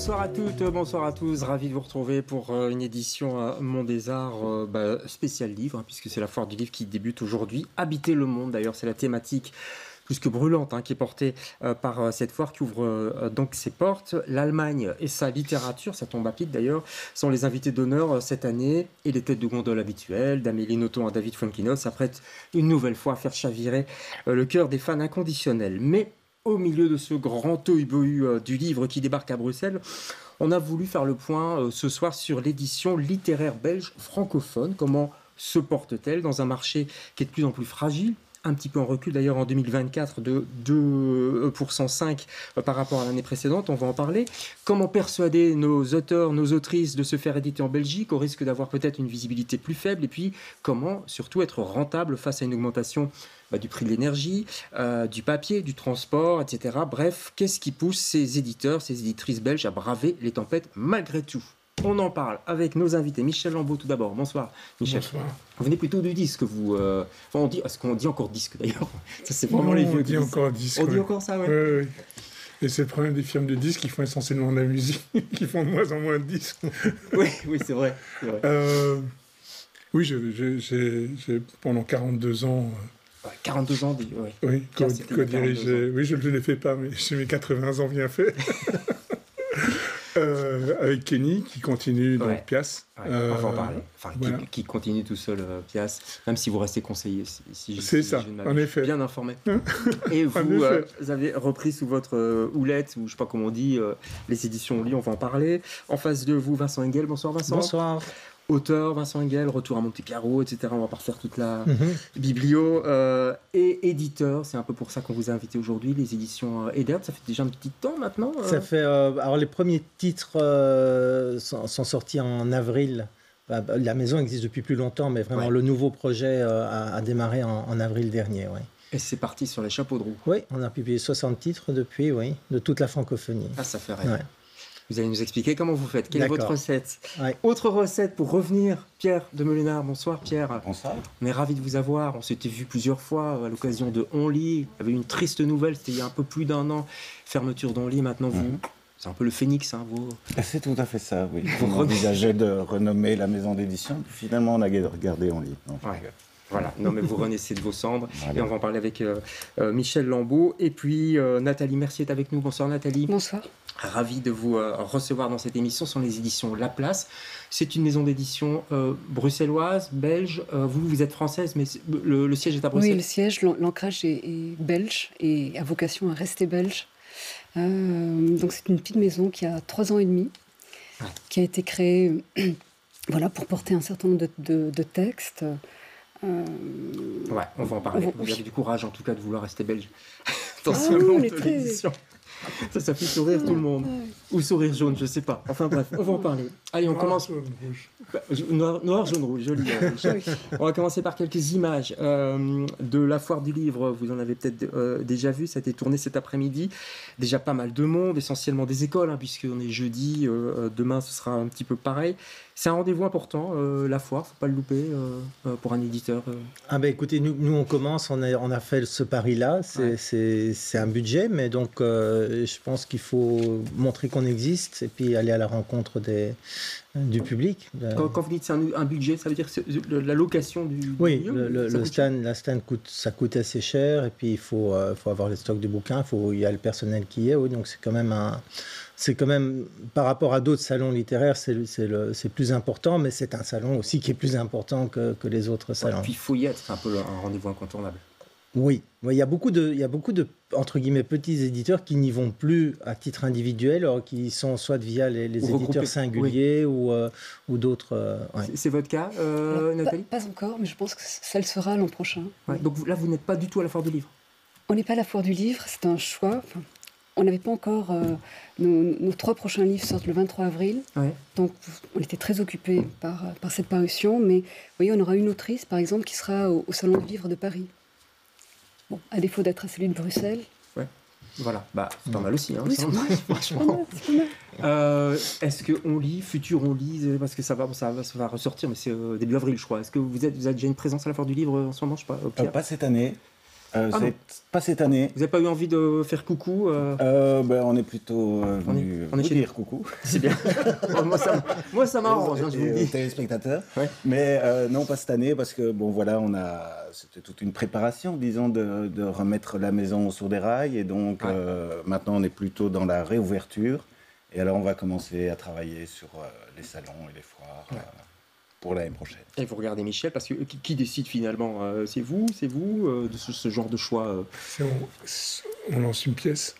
Bonsoir à toutes, bonsoir à tous, ravi de vous retrouver pour une édition Monde des Arts spécial livre, hein, puisque c'est la foire du livre qui débute aujourd'hui. Habiter le monde, d'ailleurs, c'est la thématique plus que brûlante qui est portée par cette foire qui ouvre donc ses portes. L'Allemagne et sa littérature, ça tombe à pic d'ailleurs, sont les invités d'honneur cette année, et les têtes de gondole habituelles, d'Amélie Nothomb à David Fuenkinos, s'apprêtent une nouvelle fois à faire chavirer le cœur des fans inconditionnels. Mais au milieu de ce grand tohu-bohu du livre qui débarque à Bruxelles, on a voulu faire le point ce soir sur l'édition littéraire belge francophone. Comment se porte-t-elle dans un marché qui est de plus en plus fragile, un petit peu en recul d'ailleurs en 2024 de 2,5% par rapport à l'année précédente, on va en parler. Comment persuader nos auteurs, nos autrices de se faire éditer en Belgique au risque d'avoir peut-être une visibilité plus faible, et puis comment surtout être rentable face à une augmentation du prix de l'énergie, du papier, du transport, etc. Bref, qu'est-ce qui pousse ces éditeurs, ces éditrices belges à braver les tempêtes malgré tout? On en parle avec nos invités. Michel Lambeau tout d'abord. Bonsoir Michel. Bonsoir. Vous venez plutôt du disque, vous. Est-ce qu'on dit encore disque d'ailleurs? Ça, c'est vraiment les vieux. On dit encore disque. On dit encore ça, ouais. Oui. Et c'est le problème des firmes de disques qui font essentiellement de la musique, qui font de moins en moins de disques. Oui, c'est vrai. Oui, j'ai pendant 42 ans... 42 ans, oui, co-dirigé. Oui, je ne le fais pas, mais j'ai mes 80 ans bien fait. Avec Kenny, qui continue dans Pias. On va en parler. Voilà. Qui continue tout seul, Pias, même si vous restez conseiller. C'est ça, en effet. Bien informé. Et vous avez repris sous votre houlette, ou je ne sais pas comment on dit, les éditions Oli, on va en parler. En face de vous, Vincent Engel. Bonsoir Vincent. Bonsoir. Auteur, Vincent Engel, Retour à Monte Carlo, etc. On va pas refaire toute la biblio. Et éditeur, c'est un peu pour ça qu'on vous a invité aujourd'hui, les éditions Edert. Ça fait déjà un petit temps maintenant. Ça fait... alors les premiers titres sont sortis en avril. La maison existe depuis plus longtemps, mais vraiment le nouveau projet a démarré en avril dernier. Ouais. Et c'est parti sur les chapeaux de roue. Oui, on a publié 60 titres depuis, de toute la francophonie. Ah, ça fait rêver. Ouais. Vous allez nous expliquer comment vous faites. Quelle est votre recette? Ouais. Autre recette pour revenir, Pierre de Meulenard. Bonsoir Pierre. Bonsoir. On est ravis de vous avoir. On s'était vu plusieurs fois à l'occasion de On Lit. Il y avait une triste nouvelle, c'était il y a un peu plus d'un an. Fermeture d'On Lit. Maintenant, vous, c'est un peu le phénix. Vous... C'est tout à fait ça, oui. On envisageait de renommer la maison d'édition. Finalement, on a regardé On Lit. Voilà, non mais vous renaissez de vos cendres. Voilà. Et on va en parler avec Michel Lambeau. Et puis Nathalie Mercier est avec nous. Bonsoir Nathalie. Bonsoir. Ravi de vous recevoir dans cette émission. Ce sont les éditions La Place. C'est une maison d'édition bruxelloise, belge. Vous êtes française, mais le siège est à Bruxelles. Oui, le siège, l'ancrage est belge et a vocation à rester belge. Donc c'est une petite maison qui a 3 ans et demi, qui a été créée pour porter un certain nombre de textes. Ouais, on va en parler. Vous avez du courage en tout cas de vouloir rester belge dans ce monde de l'édition. Ça fait sourire tout le monde. Ou sourire jaune, je sais pas. Enfin bref, on va en parler. Allez, on commence. Noir, jaune, rouge, joli. On va commencer par quelques images de la foire du livre. Vous en avez peut-être déjà vu, ça a été tourné cet après-midi. Déjà pas mal de monde, essentiellement des écoles, puisqu'on est jeudi. Demain, ce sera un petit peu pareil. C'est un rendez-vous important, la foire, faut pas le louper pour un éditeur. Écoutez, nous on commence, on a fait ce pari-là, c'est un budget, mais donc je pense qu'il faut montrer qu'on existe et puis aller à la rencontre du public. Quand vous dites c'est un budget, ça veut dire la location du la stand coûte assez cher, et puis il faut avoir les stocks de bouquins, il y a le personnel qui est, donc c'est quand même par rapport à d'autres salons littéraires, c'est plus important, mais c'est un salon aussi qui est plus important que les autres salons. Et puis il faut y être, c'est un peu un rendez-vous incontournable. Oui, il y a beaucoup de entre guillemets petits éditeurs qui n'y vont plus à titre individuel, qui sont soit via les éditeurs singuliers ou d'autres. C'est votre cas, Nathalie? Pas encore, mais je pense que ça le sera l'an prochain. Donc là, vous n'êtes pas du tout à la foire du livre? On n'est pas à la foire du livre, c'est un choix. On n'avait pas encore... nos 3 prochains livres sortent le 23 avril. Donc, on était très occupés par cette parution. Mais vous voyez, on aura une autrice, par exemple, qui sera au Salon du Livre de Paris. Bon, à défaut d'être à celui de Bruxelles. Voilà, c'est pas mal aussi. Oui, franchement. Est-ce qu'on lit, futur on lit, parce que ça va ressortir, mais c'est début avril, je crois. Est-ce que vous avez déjà une présence à la foire du livre en ce moment, je sais pas, Pas cette année. Pas cette année. Vous n'avez pas eu envie de faire coucou On est plutôt venu vous dire coucou. C'est bien. moi, ça m'arrange, je vous le dis. Téléspectateurs. Ouais. Mais non, pas cette année, parce que c'était toute une préparation, disons, de remettre la maison sur des rails. Et donc, maintenant, on est plutôt dans la réouverture. Et alors, on va commencer à travailler sur les salons et les foires. Pour l'année prochaine. Et vous regardez Michel, parce que qui décide finalement C'est vous de ce genre de choix On lance une pièce.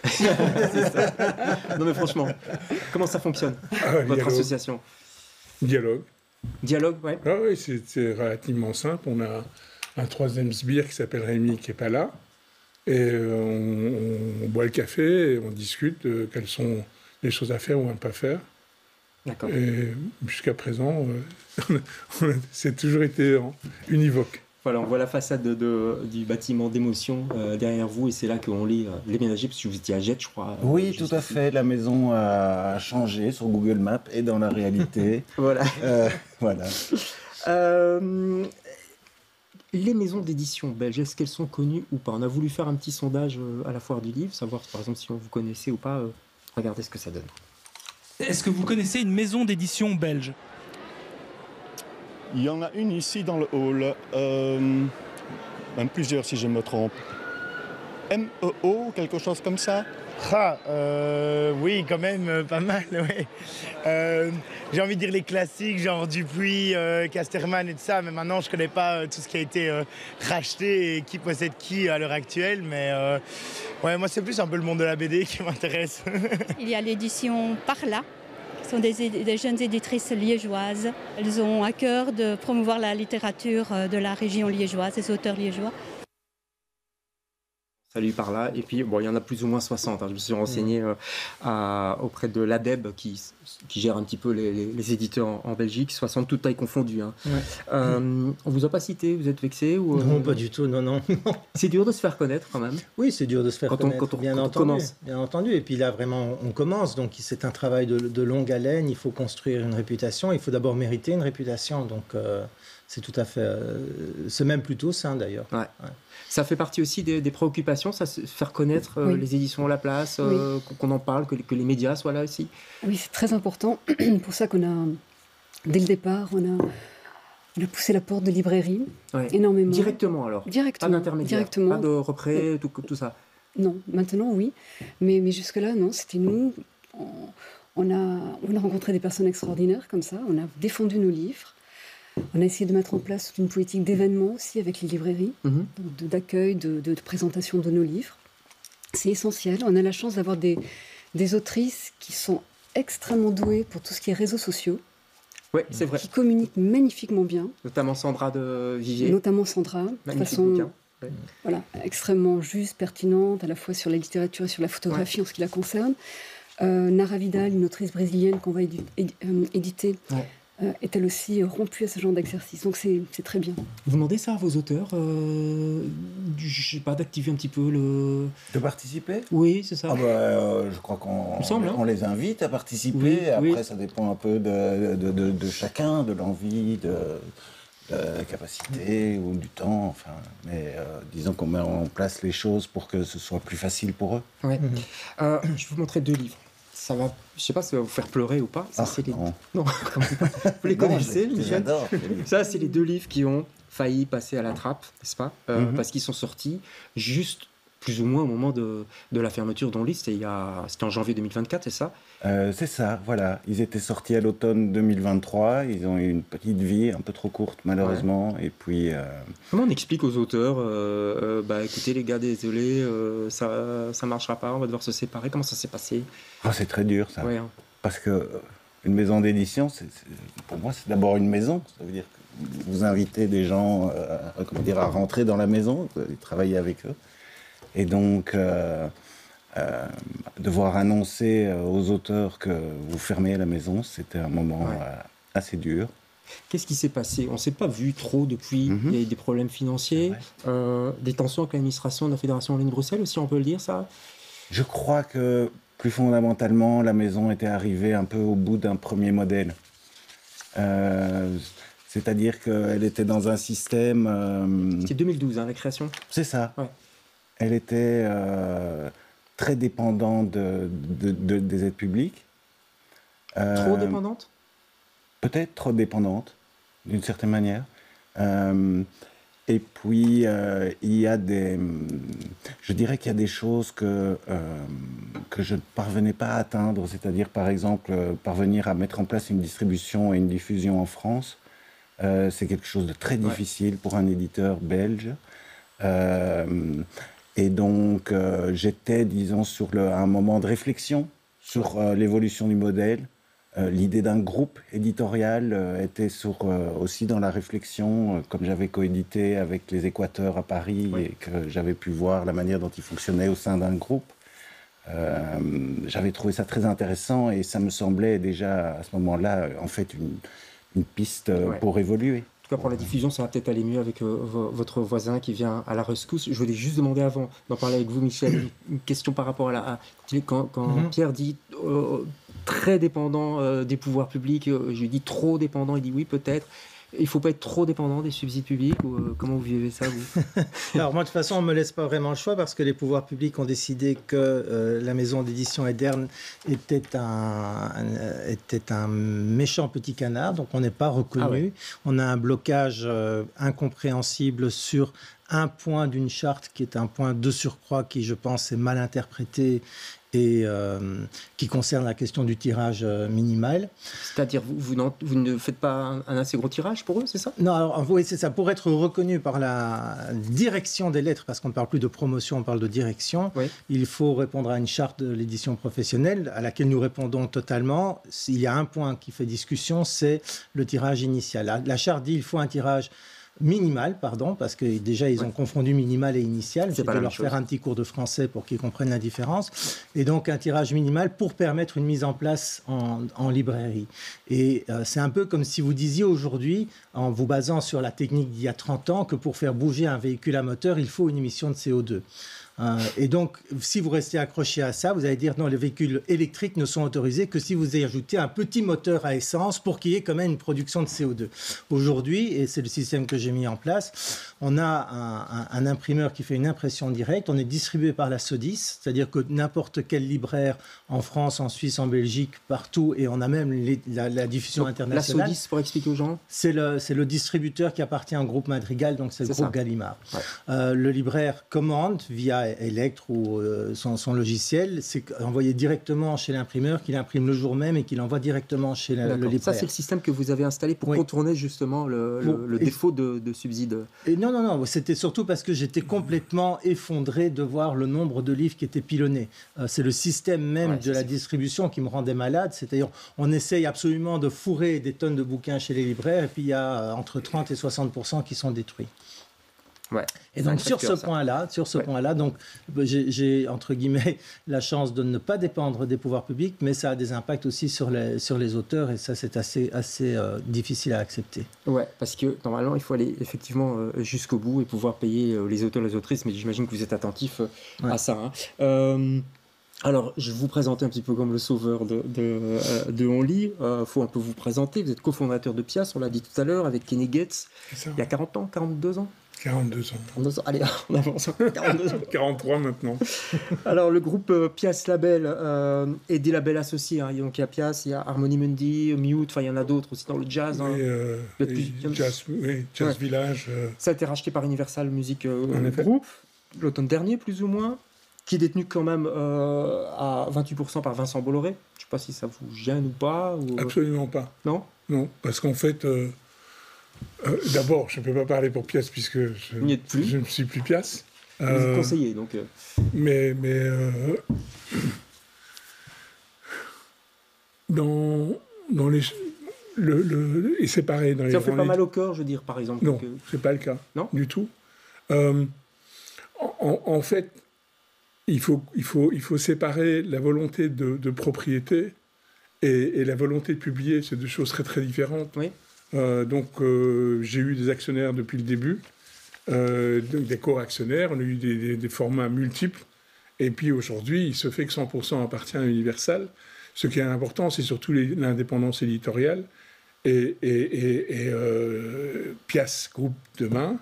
C'est ça. Non mais franchement, comment ça fonctionne, votre association? Dialogue, ouais. Ah oui, c'est relativement simple. On a un troisième sbire qui s'appelle Rémi qui n'est pas là. Et on boit le café et on discute de quelles sont les choses à faire ou à ne pas faire. D'accord. Et jusqu'à présent, c'est toujours été univoque. Voilà, on voit la façade du bâtiment d'émotion derrière vous, et c'est là qu'on lit les ménagers, parce que vous étiez à Jette, je crois. Oui, tout à fait. La maison a changé sur Google Maps et dans la réalité. Voilà. Voilà. Les maisons d'édition belges, est-ce qu'elles sont connues ou pas? On a voulu faire un petit sondage à la Foire du Livre, savoir par exemple si on vous connaissait ou pas. Regardez ce que ça donne. Est-ce que vous connaissez une maison d'édition belge? Il y en a une ici dans le hall, même plusieurs si je me trompe. MEO, quelque chose comme ça? Oui, quand même, pas mal, ouais. J'ai envie de dire les classiques, genre Dupuis, Casterman et tout ça, mais maintenant je connais pas tout ce qui a été racheté et qui possède qui à l'heure actuelle, mais ouais, moi c'est plus un peu le monde de la BD qui m'intéresse. Il y a l'édition Parla, qui sont des jeunes éditrices liégeoises. Elles ont à cœur de promouvoir la littérature de la région liégeoise, des auteurs liégeois. Salut par là. Et puis, bon, il y en a plus ou moins 60. Je me suis renseigné auprès de l'ADEB qui gère un petit peu les éditeurs en Belgique, 60 toutes tailles confondues. Hein. Ouais. On vous a pas cité, vous êtes vexé ou, Non, pas du tout, non. C'est dur de se faire connaître quand même. Oui, c'est dur de se faire connaître, quand on commence. Bien entendu. Et puis là, vraiment, on commence. Donc, c'est un travail de longue haleine. Il faut construire une réputation. Il faut d'abord mériter une réputation. Donc, c'est tout à fait... c'est même plutôt sain, d'ailleurs. Ouais. Ouais. Ça fait partie aussi des préoccupations, ça, faire connaître les éditions à la place, qu'on en parle, que les médias soient là aussi. Oui, c'est très important. Pour ça qu'on a, dès le départ, on a poussé la porte de librairie énormément. Directement alors? Directement. Pas d'intermédiaire, pas de reprêt, tout ça? Non, maintenant oui. Mais jusque-là, non, c'était nous. On a rencontré des personnes extraordinaires comme ça, on a défendu nos livres. On a essayé de mettre en place une politique d'événements aussi avec les librairies, d'accueil, de présentation de nos livres. C'est essentiel. On a la chance d'avoir des autrices qui sont extrêmement douées pour tout ce qui est réseaux sociaux. Oui, c'est vrai. Qui communiquent magnifiquement bien. Notamment Sandra de Vivier. Notamment Sandra, de façon extrêmement juste, pertinente, à la fois sur la littérature et sur la photographie en ce qui la concerne. Nara Vidal, une autrice brésilienne qu'on va éditer. Ouais. Est elle aussi rompue à ce genre d'exercice. Donc c'est très bien. Vous demandez ça à vos auteurs, je sais pas, d'activer un petit peu le... De participer? Oui, c'est ça. Je crois qu'on les invite à participer. Après, ça dépend un peu de chacun, de l'envie, de la capacité ou du temps. Enfin, mais disons qu'on met en place les choses pour que ce soit plus facile pour eux. Ouais. Je vais vous montrer 2 livres. Ça va, je sais pas si ça va vous faire pleurer ou pas. Ça, c'est les... Non, vous les connaissez, Michel? J'adore. Ça, c'est les 2 livres qui ont failli passer à la trappe, n'est-ce pas? Parce qu'ils sont sortis juste plus ou moins au moment de la fermeture d'Onlit. C'était en janvier 2024, c'est ça? C'est ça, voilà. Ils étaient sortis à l'automne 2023. Ils ont eu une petite vie un peu trop courte, malheureusement. Ouais. Et puis... Comment on explique aux auteurs écoutez les gars, désolé, ça marchera pas, on va devoir se séparer. Comment ça s'est passé? C'est très dur, ça. Ouais. Parce que une maison d'édition, pour moi, c'est d'abord une maison. Ça veut dire que vous invitez des gens à rentrer dans la maison, travailler avec eux. Et donc, devoir annoncer aux auteurs que vous fermez la maison, c'était un moment assez dur. Qu'est-ce qui s'est passé? On ne s'est pas vu trop depuis. Il y a eu des problèmes financiers, des tensions avec l'administration de la Fédération Wallonie-Bruxelles aussi, on peut le dire, ça? Je crois que, plus fondamentalement, la maison était arrivée un peu au bout d'un premier modèle. C'est-à-dire qu'elle était dans un système... C'était 2012, la création. C'est ça. Ouais. Elle était très dépendante des aides publiques. Trop dépendante ? Peut-être trop dépendante, d'une certaine manière. Et puis, il y a je dirais qu'il y a des choses que je ne parvenais pas à atteindre, c'est-à-dire, par exemple, parvenir à mettre en place une distribution et une diffusion en France. C'est quelque chose de très difficile pour un éditeur belge. Et donc, j'étais, disons, sur un moment de réflexion sur l'évolution du modèle. L'idée d'un groupe éditorial était aussi dans la réflexion, comme j'avais coédité avec les Équateurs à Paris et que j'avais pu voir la manière dont ils fonctionnaient au sein d'un groupe. J'avais trouvé ça très intéressant et ça me semblait déjà à ce moment-là, en fait, une piste pour évoluer. En tout cas, pour la diffusion, ça va peut-être aller mieux avec votre voisin qui vient à la rescousse. Je voulais juste demander avant d'en parler avec vous, Michel, une question par rapport quand Pierre dit très dépendant des pouvoirs publics, je lui dis trop dépendant, il dit oui, peut-être. Il ne faut pas être trop dépendant des subsides publics ou comment vous vivez ça, vous ? Alors moi, de toute façon, on ne me laisse pas vraiment le choix parce que les pouvoirs publics ont décidé que la maison d'édition Edern était un méchant petit canard, donc on n'est pas reconnu. Ah ouais. On a un blocage incompréhensible sur un point d'une charte qui est un point de surcroît qui, je pense, est mal interprété et qui concerne la question du tirage minimal. C'est-à-dire, vous ne faites pas un assez gros tirage pour eux, c'est ça ? Non, alors oui, c'est ça. Pour être reconnu par la direction des lettres, parce qu'on ne parle plus de promotion, on parle de direction, il faut répondre à une charte de l'édition professionnelle à laquelle nous répondons totalement. Il y a un point qui fait discussion, c'est le tirage initial. La charte dit qu'il faut un tirage minimal, parce que déjà ils ont confondu minimal et initial. Je vais leur faire un petit cours de français pour qu'ils comprennent la différence. Et donc un tirage minimal pour permettre une mise en place en librairie. Et c'est un peu comme si vous disiez aujourd'hui, en vous basant sur la technique d'il y a 30 ans, que pour faire bouger un véhicule à moteur, il faut une émission de CO2. Et donc, si vous restez accroché à ça, vous allez dire non, les véhicules électriques ne sont autorisés que si vous y ajoutez un petit moteur à essence pour qu'il y ait quand même une production de CO2. Aujourd'hui, et c'est le système que j'ai mis en place, on a un imprimeur qui fait une impression directe, on est distribué par la SODIS, c'est-à-dire que n'importe quel libraire en France, en Suisse, en Belgique, partout, et on a même la diffusion donc, internationale. La SODIS, pour expliquer aux gens ? C'est le distributeur qui appartient au groupe Madrigal, donc c'est le groupe Gallimard. Ouais. Le libraire commande via Electre ou son logiciel, c'est envoyé directement chez l'imprimeur, qu'il imprime le jour même et qu'il envoie directement chez le libraire. Ça, c'est le système que vous avez installé pour contourner justement le défaut de subside. Et non, c'était surtout parce que j'étais complètement effondré de voir le nombre de livres qui étaient pilonnés. C'est le système même de la distribution qui me rendait malade, c'est-à-dire on essaye absolument de fourrer des tonnes de bouquins chez les libraires et puis il y a entre 30 et 60% qui sont détruits. Ouais. Et donc sur ce point-là, donc j'ai entre guillemets la chance de ne pas dépendre des pouvoirs publics, mais ça a des impacts aussi sur les auteurs et ça c'est assez difficile à accepter. Ouais, parce que normalement il faut aller effectivement jusqu'au bout et pouvoir payer les auteurs, les autrices, mais j'imagine que vous êtes attentif à ça. Hein. Alors, je vais vous présenter un petit peu comme le sauveur de Onlit. Faut un peu vous présenter. Vous êtes cofondateur de Pias, on l'a dit tout à l'heure, avec Kenny Gates. Il y a 40 ans, 42 ans 42 ans. 42 ans. Allez, on avance. 42 ans. 43 maintenant. Alors, le groupe Pias Label et des labels associés. Hein. Donc, il y a Pias, il y a Harmonie Mundi, Mute, enfin, il y en a d'autres aussi dans le jazz. Oui, Jazz Village. Ça a été racheté par Universal Music Group, l'automne dernier, plus ou moins, qui est détenu quand même à 28% par Vincent Bolloré. Je ne sais pas si ça vous gêne ou pas. Ou... Absolument pas. Non ? Non, parce qu'en fait... d'abord, je ne peux pas parler pour Pias puisque je ne suis plus Pias. Vous êtes conseiller, donc. Mais dans les et c'est pareil dans les. Ça fait pas mal au cœur, je veux dire, par exemple. Non, c'est pas le cas. Non, du tout. En fait, il faut séparer la volonté de propriété et la volonté de publier. C'est deux choses très très différentes. Oui. Donc, j'ai eu des actionnaires depuis le début, des co-actionnaires, on a eu des formats multiples, et puis aujourd'hui, il se fait que 100% appartient à Universal. Ce qui est important, c'est surtout l'indépendance éditoriale, et Pias Group demain,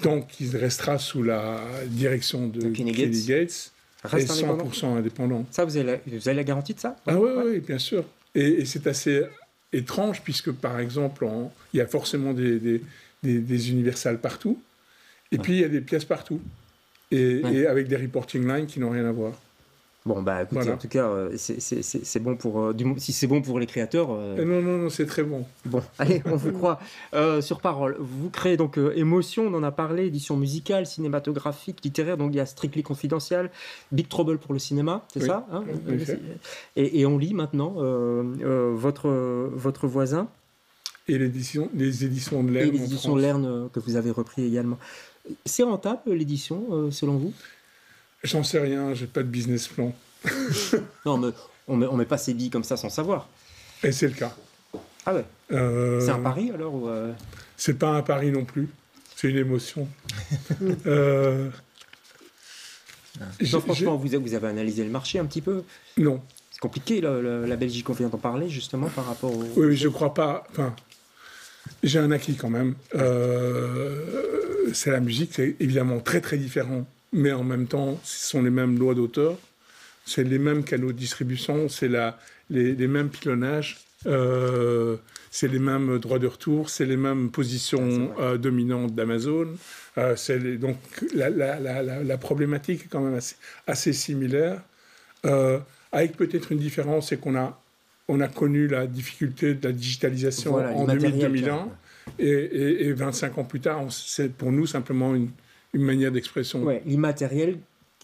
tant qu'il restera sous la direction de Kenny Gates, est 100% indépendant. Ça, vous avez la garantie de ça? Ah oui, bien sûr. Et c'est assez étrange, puisque par exemple, il y a forcément des Universal partout, et puis il y a des pièces partout, et avec des reporting lines qui n'ont rien à voir. Bon, bah écoutez, en tout cas, c'est bon pour... si c'est bon pour les créateurs... Non, c'est très bon. Bon, allez, on vous croit. Sur parole, vous créez donc Émotion, on en a parlé, édition musicale, cinématographique, littéraire, donc il y a Strictly Confidential, Big Trouble pour le cinéma, c'est ça, hein, et on lit maintenant votre voisin. Et les éditions de Lerne. Et les éditions de Lerne que vous avez repris également. C'est rentable, l'édition, selon vous? J'en sais rien, j'ai pas de business plan. Non, mais on met pas ses billes comme ça sans savoir. Et c'est le cas. Ah ouais. C'est un pari alors ou C'est pas un pari non plus. C'est une émotion. Non, franchement, vous avez analysé le marché un petit peu? Non. C'est compliqué, la Belgique, on vient d'en parler justement par rapport au... Oui, je crois pas. Enfin, j'ai un acquis quand même. C'est la musique, c'est évidemment très très différent. Mais en même temps, ce sont les mêmes lois d'auteur, c'est les mêmes canaux de distribution, c'est les mêmes pilonnages, c'est les mêmes droits de retour, c'est les mêmes positions dominantes d'Amazon. Donc la problématique est quand même assez similaire, avec peut-être une différence, c'est qu'on a connu la difficulté de la digitalisation en 2001, et 25 ans plus tard, c'est pour nous simplement une manière d'expression. Ouais, l'immatériel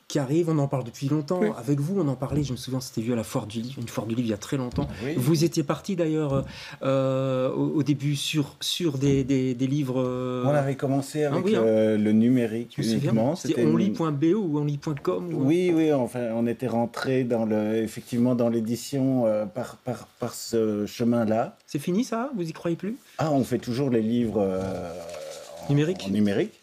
qui arrive, on en parle depuis longtemps. Oui. Avec vous, on en parlait, je me souvien, c'était vu à la Foire du Livre, une Foire du Livre il y a très longtemps. Oui. Vous étiez parti d'ailleurs au début sur des livres... On avait commencé avec le numérique uniquement. C'était only.be ou only.com Oui, enfin, on était rentré effectivement dans l'édition par ce chemin-là. C'est fini ça? Vous y croyez plus? Ah, on fait toujours les livres en numérique.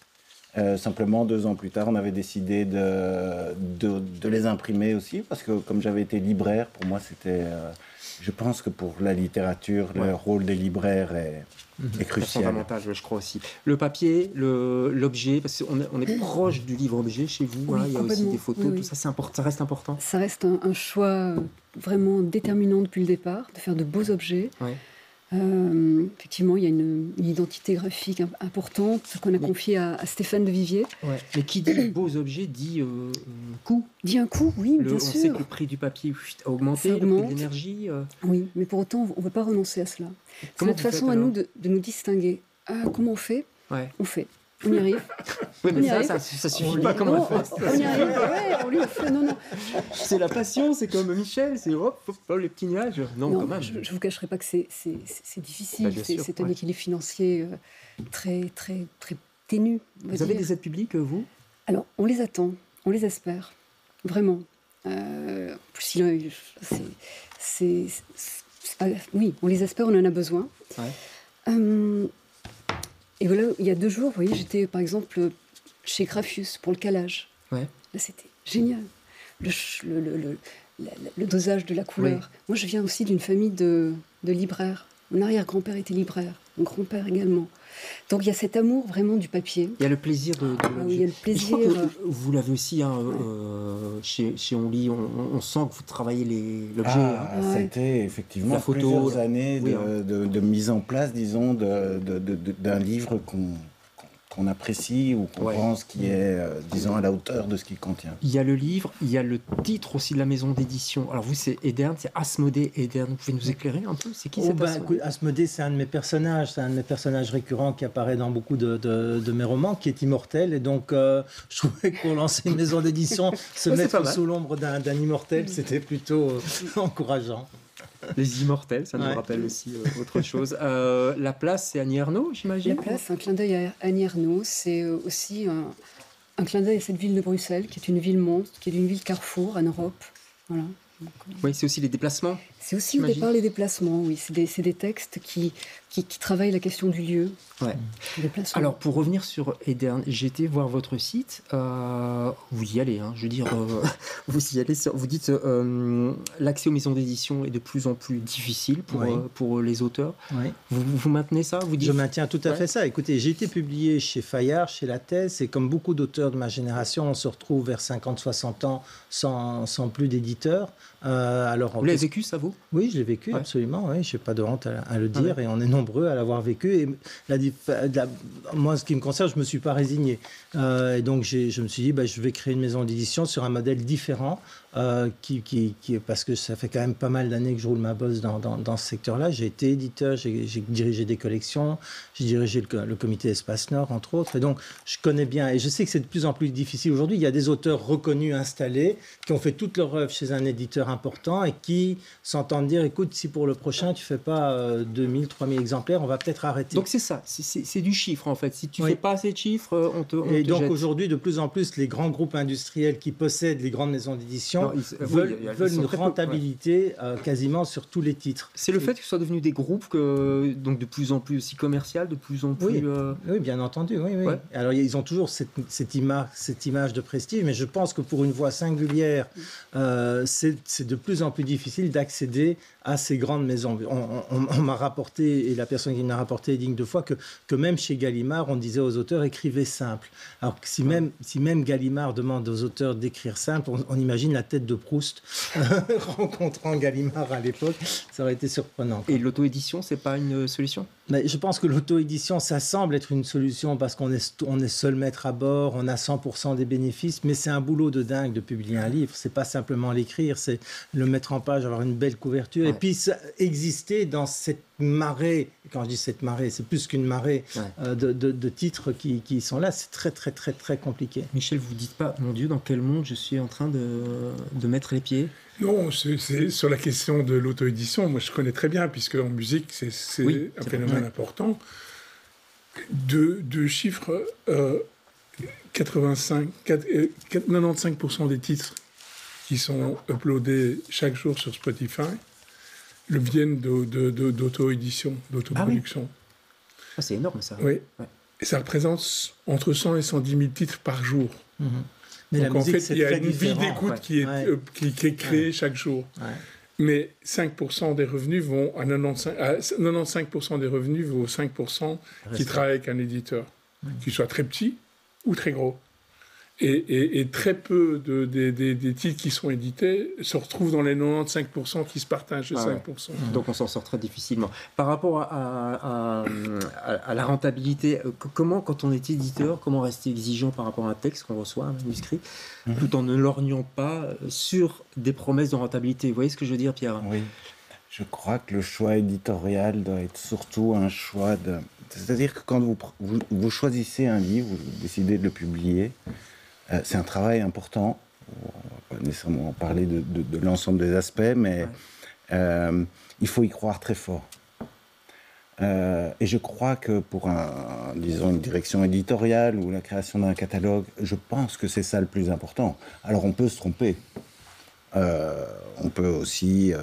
Simplement, 2 ans plus tard, on avait décidé de les imprimer aussi, parce que comme j'avais été libraire, pour moi, c'était... je pense que pour la littérature, le rôle des libraires est crucial. C'est fondamental, je crois aussi. Le papier, l'objet, parce qu'on est proche du livre-objet chez vous, oui, il y a aussi des photos, tout ça, ça reste important. Ça reste un choix vraiment déterminant depuis le départ, de faire de beaux objets. Ouais. Effectivement, il y a une identité graphique importante qu'on a confiée à Stéphane de Vivier. Ouais. Mais qui dit beaux objets dit coût. Dit un coût, oui, bien sûr. On sait que le prix du papier a augmenté, le prix de l'énergie. Oui, mais pour autant, on ne veut pas renoncer à cela. C'est notre façon à nous de nous distinguer. Comment on fait? On fait. On y arrive. Oui, mais ça suffit pas comme on le fait. On y arrive, on lui fait. Non. C'est la passion, c'est comme Michel, c'est hop, les petits nuages. Non, quand même. Je ne vous cacherai pas que c'est difficile. C'est un équilibre financier très, très, très ténu. Vous avez des aides publiques, vous? Alors, on les attend, on les espère, vraiment. Oui, on les espère, on en a besoin. Ouais. Et voilà, il y a 2 jours, vous voyez, j'étais par exemple chez Graphius pour le calage. Ouais. Là, c'était génial. Le dosage de la couleur. Oui. Moi, je viens aussi d'une famille de libraires. Mon arrière-grand-père était libraire, mon grand-père également. Donc il y a cet amour vraiment du papier. Il y a le plaisir de oui, il y a le plaisir. Je crois que vous l'avez aussi chez Only, on sent que vous travaillez l'objet. Ça a été effectivement plusieurs années de mise en place, disons, d'un livre qu'on apprécie ou qu'on pense qui est, disons, à la hauteur de ce qu'il contient. Il y a le livre, il y a le titre aussi de la maison d'édition. Alors vous, c'est Edern, c'est Asmodée Edern. Vous pouvez nous éclairer un peu? C'est qui cette personne? Asmodée, c'est un de mes personnages. C'est un de mes personnages récurrents qui apparaît dans beaucoup de mes romans, qui est immortel. Et donc, je trouvais que pour lancer une maison d'édition, se mettre sous l'ombre d'un immortel, c'était plutôt encourageant. Les immortels, ça nous rappelle aussi autre chose. La place, c'est Annie Ernaux, j'imagine? La place, un clin d'œil à Annie Ernaux. C'est aussi un clin d'œil à cette ville de Bruxelles, qui est une ville monstre, qui est une ville carrefour en Europe. Voilà. Oui, c'est aussi les déplacements. C'est aussi au départ les déplacements, oui. C'est des textes qui travaillent la question du lieu. Ouais. Alors, pour revenir sur Edern, j'ai été voir votre site. Vous y allez, hein, je veux dire, vous y allez. Vous dites l'accès aux maisons d'édition est de plus en plus difficile pour les auteurs. Oui. Vous maintenez ça, vous dites... Je maintiens tout à fait ça. Écoutez, j'ai été publié chez Fayard, chez La Thèse, et comme beaucoup d'auteurs de ma génération, on se retrouve vers 50-60 ans sans plus d'éditeurs. Vous l'avez vécu, ça, vous? Oui, je l'ai vécu, absolument. Oui, je n'ai pas de honte à le dire, et on est nombreux à l'avoir vécu. Et moi, ce qui me concerne, je ne me suis pas résigné. Et donc, je me suis dit, je vais créer une maison d'édition sur un modèle différent, parce que ça fait quand même pas mal d'années que je roule ma bosse dans ce secteur-là. J'ai été éditeur, j'ai dirigé des collections, j'ai dirigé le comité Espace Nord, entre autres. Et donc, je connais bien, et je sais que c'est de plus en plus difficile aujourd'hui. Il y a des auteurs reconnus, installés, qui ont fait toute leur œuvre chez un éditeur important et qui s'entendent dire, écoute, si pour le prochain, tu ne fais pas 2000, 3000 exemplaires, on va peut-être arrêter. Donc, c'est ça, c'est du chiffre, en fait. Si tu ne fais pas assez de chiffres, on te Et donc, jette. Aujourd'hui, de plus en plus, les grands groupes industriels qui possèdent les grandes maisons d'édition veulent une rentabilité quasiment sur tous les titres. C'est le fait que ce soit devenu des groupes donc de plus en plus aussi commercial, de plus en plus... Oui, bien entendu. Oui. Ouais. Alors, ils ont toujours cette image de prestige, mais je pense que pour une voix singulière, c'est de plus en plus difficile d'accéder à ces grandes maisons. On m'a rapporté, et la personne qui m'a rapporté est digne de foi, que même chez Gallimard, on disait aux auteurs, écrivez simple. Alors que si même Gallimard demande aux auteurs d'écrire simple, on imagine la tête de Proust rencontrant Gallimard à l'époque, ça aurait été surprenant. Et l'auto-édition, c'est pas une solution? Mais je pense que l'auto-édition, ça semble être une solution parce qu'on est seul maître à bord, on a 100% des bénéfices, mais c'est un boulot de dingue de publier un livre. C'est pas simplement l'écrire, c'est le mettre en page, avoir une belle couverture, et puis exister dans cette marée. Quand je dis cette marée, c'est plus qu'une marée de titres qui sont là. C'est très, très, très, très compliqué. Michel, vous ne dites pas, mon Dieu, dans quel monde je suis en train de mettre les pieds? Non, c'est sur la question de l'auto-édition. Moi, je connais très bien, puisque en musique, c'est un phénomène important. De chiffres, 95% des titres qui sont uploadés chaque jour sur Spotify viennent d'auto-édition, d'autoproduction. C'est énorme, ça. Oui. Ouais. Et ça représente entre 100 et 110 000 titres par jour. Mm-hmm. Mais donc, en fait, il y a une vie d'écoute qui est créée chaque jour. Ouais. Mais 5% des revenus vont à 95% des revenus vont aux 5% qui travaillent avec un éditeur, qu'il soit très petit ou très gros. Et très peu des titres qui sont édités se retrouvent dans les 95% qui se partagent les 5%. Donc on s'en sort très difficilement. Par rapport à la rentabilité, comment, quand on est éditeur, comment rester exigeant par rapport à un texte qu'on reçoit, un manuscrit, tout en ne lorgnant pas sur des promesses de rentabilité? Vous voyez ce que je veux dire, Pierre? Oui. Je crois que le choix éditorial doit être surtout un choix de... C'est-à-dire que quand vous choisissez un livre, vous décidez de le publier, c'est un travail important. On ne va pas nécessairement parler de l'ensemble des aspects, mais il faut y croire très fort. Et je crois que pour une direction éditoriale ou la création d'un catalogue, je pense que c'est ça le plus important. Alors on peut se tromper. Ça peut aussi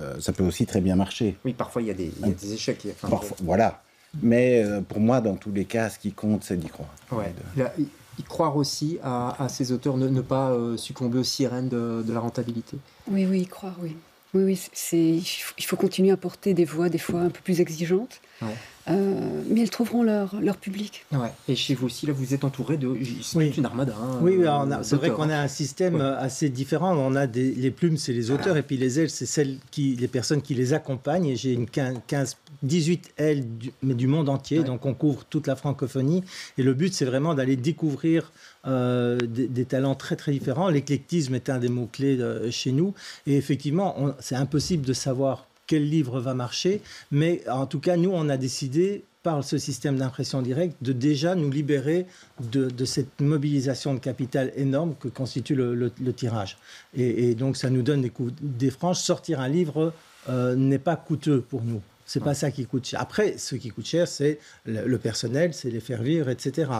très bien marcher. Oui, parfois il y a des échecs. Parfois, voilà. Mais pour moi, dans tous les cas, ce qui compte, c'est d'y croire. Ouais. Y croire aussi à ces auteurs, ne pas succomber aux sirènes de la rentabilité. Oui, y croire, oui. Oui, il faut continuer à porter des voix, des fois un peu plus exigeantes, mais elles trouveront leur public. Ouais. Et chez vous aussi, là, vous êtes entouré de toute une armada. C'est vrai qu'on a un système assez différent. On a les plumes, c'est les auteurs, et puis les ailes, c'est les personnes qui les accompagnent. Et j'ai 18 ailes, mais du monde entier, donc on couvre toute la francophonie. Et le but, c'est vraiment d'aller découvrir des talents très très différents. L'éclectisme est un des mots-clés chez nous. Et effectivement, c'est impossible de savoir quel livre va marcher, mais en tout cas, nous, on a décidé, par ce système d'impression directe, de déjà nous libérer de cette mobilisation de capital énorme que constitue le tirage. Et donc, ça nous donne des franges. Sortir un livre n'est pas coûteux pour nous. C'est pas ça qui coûte cher. Après, ce qui coûte cher, c'est le personnel, c'est les faire vivre, etc.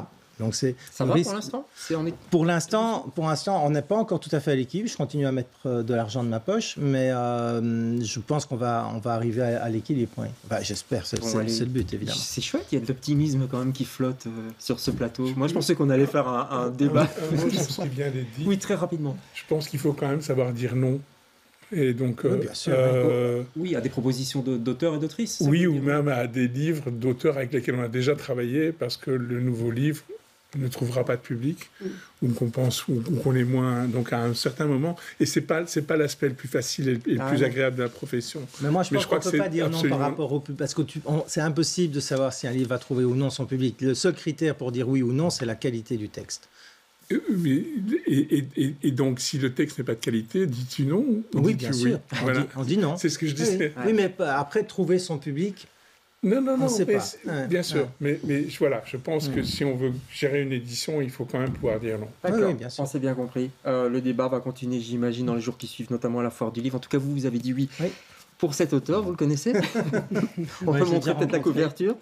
Donc c'est ça va pour l'instant. Pour l'instant, on n'est pas encore tout à fait à l'équilibre. Je continue à mettre de l'argent de ma poche, mais je pense qu'on va arriver à l'équilibre. Oui. Enfin, j'espère, c'est le but évidemment. C'est chouette, il y a de l'optimisme quand même qui flotte sur ce plateau. Moi, je pensais qu'on allait faire un débat. Moi, je pense qu'il vient d'être dit. Oui, très rapidement. Je pense qu'il faut quand même savoir dire non. Et donc, bien sûr, oui, à des propositions d'auteurs et d'autrices. Oui, ou même à des livres d'auteurs avec lesquels on a déjà travaillé, parce que le nouveau livre ne trouvera pas de public, ou qu'on pense, ou qu'on est moins. Donc, à un certain moment, et c'est pas l'aspect le plus facile et le plus agréable de la profession. Mais moi, je crois qu'on ne peut pas dire non par rapport au public, parce que c'est impossible de savoir si un livre va trouver ou non son public. Le seul critère pour dire oui ou non, c'est la qualité du texte. Et donc, si le texte n'est pas de qualité, dis-tu non ou oui, bien sûr. Oui. Voilà. On dit non. C'est ce que je disais. Oui, mais après, trouver son public... Non, on sait pas. Bien sûr. Mais voilà, je pense que si on veut gérer une édition, il faut quand même pouvoir dire non. D'accord, oui, bien sûr. on s'est bien compris. Le débat va continuer, j'imagine, dans les jours qui suivent, notamment à la foire du livre. En tout cas, vous avez dit oui. Pour cet auteur, vous le connaissez? On peut montrer peut-être la couverture.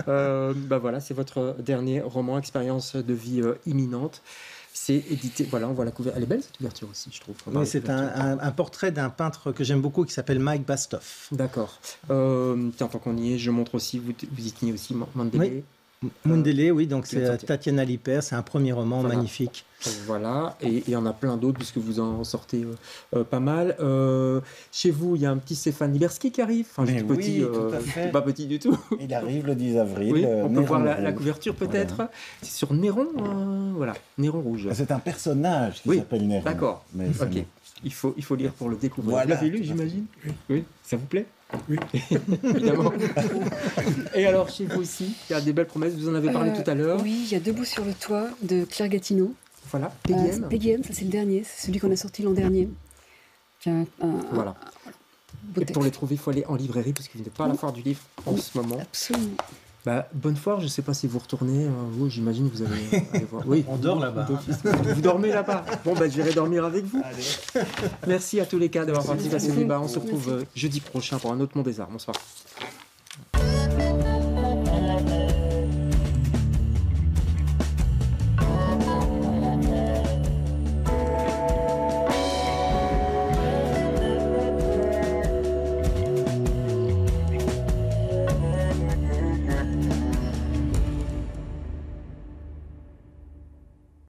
Voilà, c'est votre dernier roman, Expérience de vie imminente. C'est édité, voilà, on voit la couverture. Elle est belle cette couverture aussi, je trouve. Oui, c'est un portrait d'un peintre que j'aime beaucoup qui s'appelle Mike Bastoff. D'accord. Tiens, tant qu'on y est, je montre aussi, vous y tenez aussi Mandélé. Oui. Mundele, oui, donc c'est Tatiana Liper, c'est un premier roman magnifique. Voilà, et il y en a plein d'autres puisque vous en sortez pas mal. Chez vous, il y a un petit Stéphane Liberski qui arrive. Enfin, je dis petit, tout à fait. Pas petit du tout. Il arrive le 10 avril. Oui, on peut voir la couverture peut-être. Voilà. C'est sur Néron, voilà, Néron rouge. C'est un personnage qui s'appelle Néron. D'accord, ok. Il faut lire pour le découvrir. Voilà, vous l'avez lu, j'imagine? Oui. Ça vous plaît? Oui. Évidemment. Et alors, chez vous aussi, il y a des belles promesses, vous en avez parlé tout à l'heure. Oui, il y a Debout sur le toit de Claire Gatineau. Voilà, Peggy M, ça c'est le dernier, c'est celui qu'on a sorti l'an dernier. Voilà. Et pour les trouver, il faut aller en librairie, parce que vous n'êtes pas à la foire du livre en ce moment. Absolument. Bonne foire, je ne sais pas si vous retournez. Vous, j'imagine que vous allez aller voir. Oui. On dort là-bas. Vous dormez là-bas. Bon, j'irai dormir avec vous. Allez. Merci à tous les cas d'avoir participé à ce débat. On se retrouve jeudi prochain pour un autre Monde des Arts. Bonsoir.